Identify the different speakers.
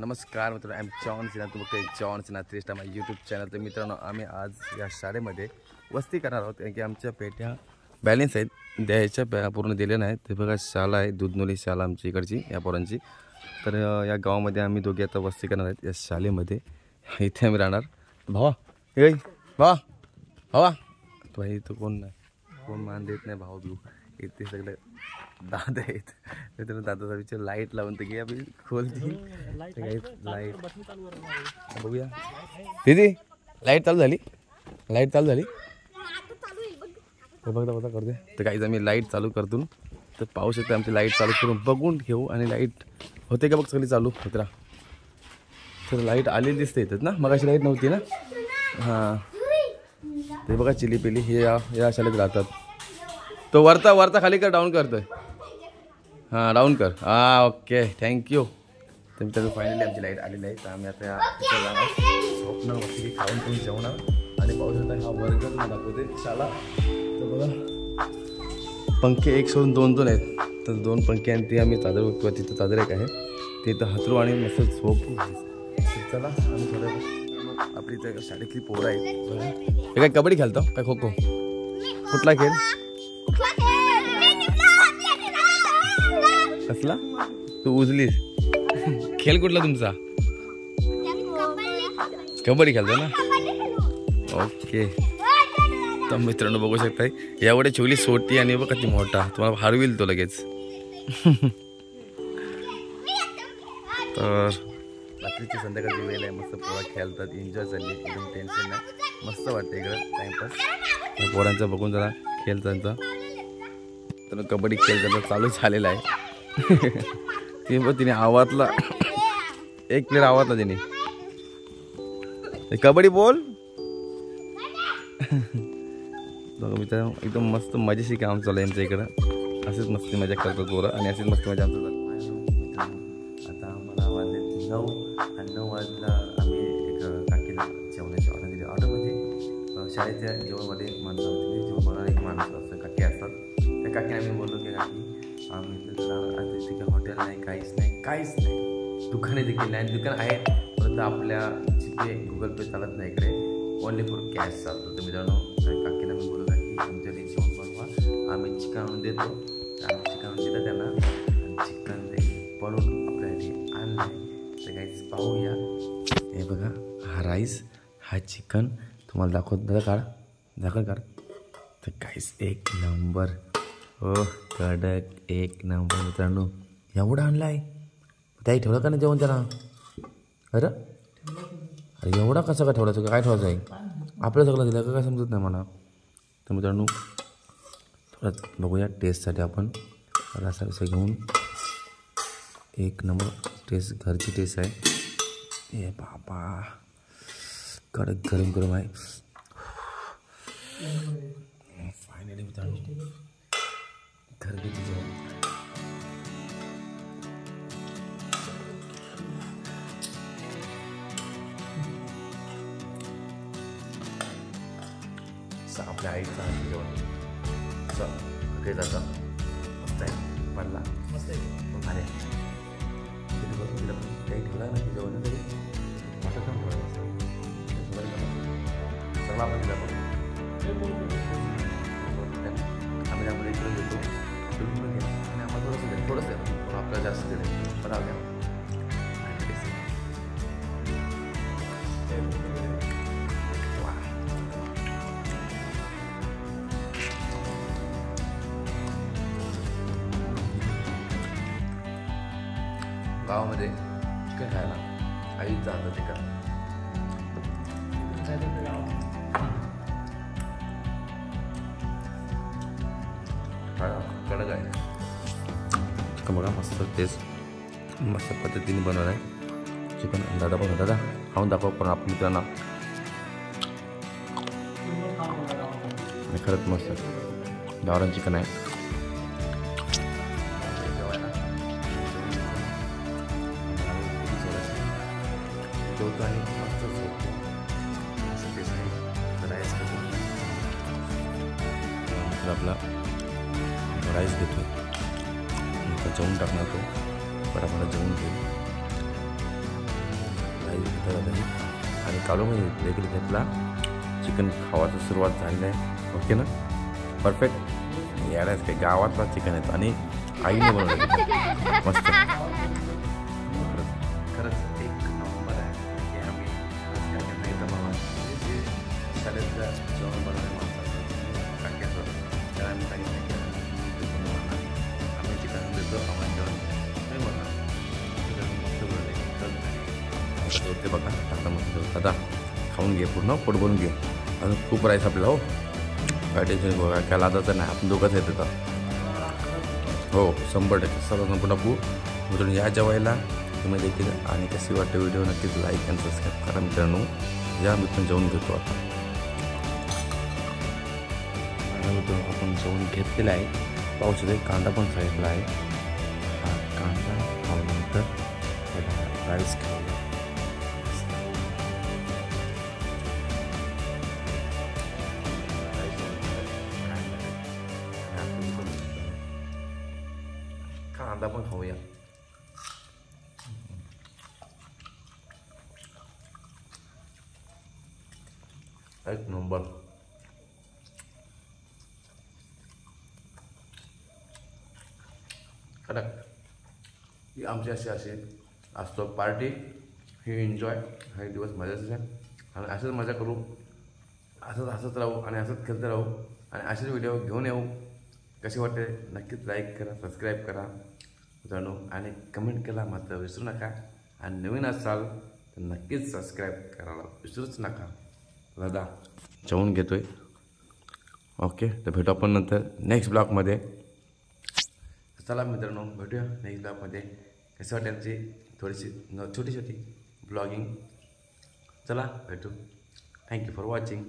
Speaker 1: नमस्कार मित्रांनो, I am John Sinha. तुम्ही बघताय जॉन सिन्हा 3 स्टार माझ्या यूट्यूब चॅनल. तर मित्रांनो, आम्ही आज या शाळेमध्ये वस्ती करणार आहोत कारण की आमच्या पेट्या बॅलन्स आहेत, द्यायच्या पूर्ण दिल्या नाहीत. ते बघा शाळा आहे, दुधनोली शाळा आमची इकडची या पोरांची. तर या गावामध्ये आम्ही दोघे आता वस्ती करणार आहेत या शाळेमध्ये. इथे आम्ही राहणार. भावा हे भावा भावा तो भाई तो कोण नाही, कोण मान देत नाही भाऊ बिऊ. इथे सगळे दादा आहेत. मित्रांनो दादाचा विचार लाईट लावून तर घे आपली खोलती लाईट बघूया. दीदी लाईट चालू झाली, लाईट चालू झाली बघता बघता करते. तर काहीच आम्ही लाईट चालू करतो तर पाहू शकते. आमची लाईट चालू करून बघून घेऊ आणि लाईट होते का बघ सगळी चालू होत राहा. तर लाईट आलेली दिसते येतात ना, मग अशी लाईट नव्हती ना. हां ते बघा चिली पिली हे या शाळेत राहतात. तो वरता वरता खाली कर, डाऊन करतोय. हां डाऊन कर. हां ओके थँक्यू. तर मित्रांनो फायनली आमची लाईट आलेली आहे. तर आम्ही आता इथे जाणार स्वप्न वस्ती खाऊन तुम्ही जेवणार आणि पाहू शकता हा वर्ग तुम्हाला दाखवते शाळा. तर बघा पंखे एक सोडून दोन दोन आहेत. तर दोन पंखे आणि ते आम्ही चादर किंवा तिथं चादर एक आहे ते तर हातरू आणि मस्त झोपू. चला आम्ही थोडं आपली त्या शाळेतली पोरं आहेत बघा. हे काय कबड्डी खेळतो काय खो खो कुठला खेळ कसला तू उजलीस खेळ कुठला तुमचा कबड्डी खेळतो ना. ओके तर मित्रांनो बघू शकताय एवढे छोली सोटी आणि बघा ती मोठा तुम्हाला हरविल तो लगेच. तर रात्रीची संध्याकाळची वेळ आहे, मस्त पोरा खेळतात, एन्जॉय झाली, एकदम टेन्शन नाही, मस्त वाटतं इकडं टाइमपास. पोरांचा बघून जरा खेळ त्यांचा. तर कबड्डी खेळ त्यांचा चालू झालेला आहे. ते बघ तिने आवाजला एक प्लेअर आवाजला तिने कबड्डी बोल. मित्रांनो एकदम मस्त मजेशीर काम चालू आहे आमच्या इकडं. असेच मस्ती मजा करतात पोरं आणि असेच मस्ती मजा आमचं. आता आम्हाला वाजले 9 आणि 9 वाजला आम्ही एक काकीला जेवणाची ऑर्डर दिली. ऑर्डर म्हणजे शाळेच्या जेवणमध्ये माणसं होती, जेवण बनवणारे एक माणसं असतं काकी असतात. त्या काकी आम्ही बोललो की काकी आम्ही तर तिथे हॉटेल नाही, काहीच नाही, दुकाने देखील नाही. दुकान आहे परंतु आपल्या जीपे गुगल पे चालत नाही इकडे, ओनली फॉर कॅश चालतो. तर मित्रांनो काकीला मी बोललो की आमच्याकडे जेवण बनवा, आम्ही चिकन आणून देतो. आम्ही चिकन आणून दिलं त्यांना आणि चिकन ते बनवून आपल्यासाठी आणलं आहे. तर काहीच पाहूया. हे बघा हा राईस, हा चिकन तुम्हाला दाखवत दाखव काढ. तर काहीच एक नंबर हो कडक एक नंबर. मित्रांनो एवढं आणलं आहे त्याही ठेवलं का नाही जेवण त्याला. अरे अरे एवढा कसं काय ठेवला सगळं काय ठेवायचं आहे आपलं सगळं दिलं का काय समजत नाही मला. तर मित्रांनो थोडं बघूया टेस्टसाठी आपण रसा रसा घेऊन. एक नंबर टेस्ट घरची टेस्ट आहे. हे बाबा कडक गरम गरम आहे. फायनली मित्रांनो घरगुती जेवण. आपल्या आईचं जेवण काही जातं मस्त आहे. पडला मस्त आहे अरे तिथे बसून तिला काही ठेवला ना की जेवण तरी मोठं काम ठेवायचं सगळं आपण तिला बघू. आम्ही त्यामध्ये इकडे देतो तुम्ही घ्या आणि आम्हाला थोडंसं द्या आपल्याला जास्त दिलं बरं घ्या. गावामध्ये चिकन खायला आईच जातं चिकन. कडक आहे चिकन बघा मस्त टेस्ट मस्त पद्धतीने बनवलं आहे चिकन. दादा बघा दादा खाऊन दाखव पण आपण मित्रांना खरंच मस्त गावरान चिकन आहे. जेवतो आणि मस्त झोपतो असं तेच नाही. राईस तर आपला राईस घेतो जेवून टाकणार तो पटापट जेवून घेऊ. आई इथं आणि काढून मी देखील घेतला. चिकन खावायची सुरुवात झाली आहे. ओके ना, परफेक्ट. याडाच काही गावातला चिकन येतो आणि आईने बनवलं मस्त. खरंच एक नंबर आहे की आम्ही नाही तर बाबा शाळेतल्या जेवण बनवणे माणसाचं काक्याचं त्याला आम्ही सांगितलं आम्ही चिकन देतो आम्हाला जेवण नाही म्हणणार मस्त बनवले होते बघा. आता मस्त आता खाऊन घे, पूर्ण पोट भरून घे. अजून खूप राईस आपल्याला. हो काय टेन्शन बघा, काय लादायचं नाही, आपण दोघंच येत होता. हो 100% सर्व संपूर्ण पू मित्रांनो या जेवायला तुम्ही देखील. आणि कशी वाटते व्हिडिओ नक्कीच लाईक आणि सबस्क्राईब करा मित्रांनो. या मित्रांनो जेवण घेतो आता. मित्रांनो आपण जेवण घेतलेलं आहे. पाऊस आहे, कांदा पण सांगितला आहे. हा कांदा खाल्यानंतर राईस खाऊया. कांदा पण खाऊया. एक नंबर. कडक. ही आमची अशी असतो पार्टी. ही एन्जॉय. हा एक दिवस मजाच आहे आणि असंच मजा करू, असंच हसत राहू आणि असंच खेळत राहू आणि असेच व्हिडिओ घेऊन येऊ. कशी वाटते नक्कीच लाईक करा, सबस्क्राईब करा मित्रांनो आणि कमेंट केला मात्र विसरू नका. आणि नवीन असाल तर नक्कीच सबस्क्राईब करायला विसरूच नका. दादा जेवून घेतोय. ओके, तर भेटू आपण नंतर नेक्स्ट ब्लॉगमध्ये. चला मित्रांनो भेटूया नेक्स्ट ब्लॉगमध्ये. कशी वाटायची थोडीशी छोटी छोटी ब्लॉगिंग. चला भेटू. Thank you for watching.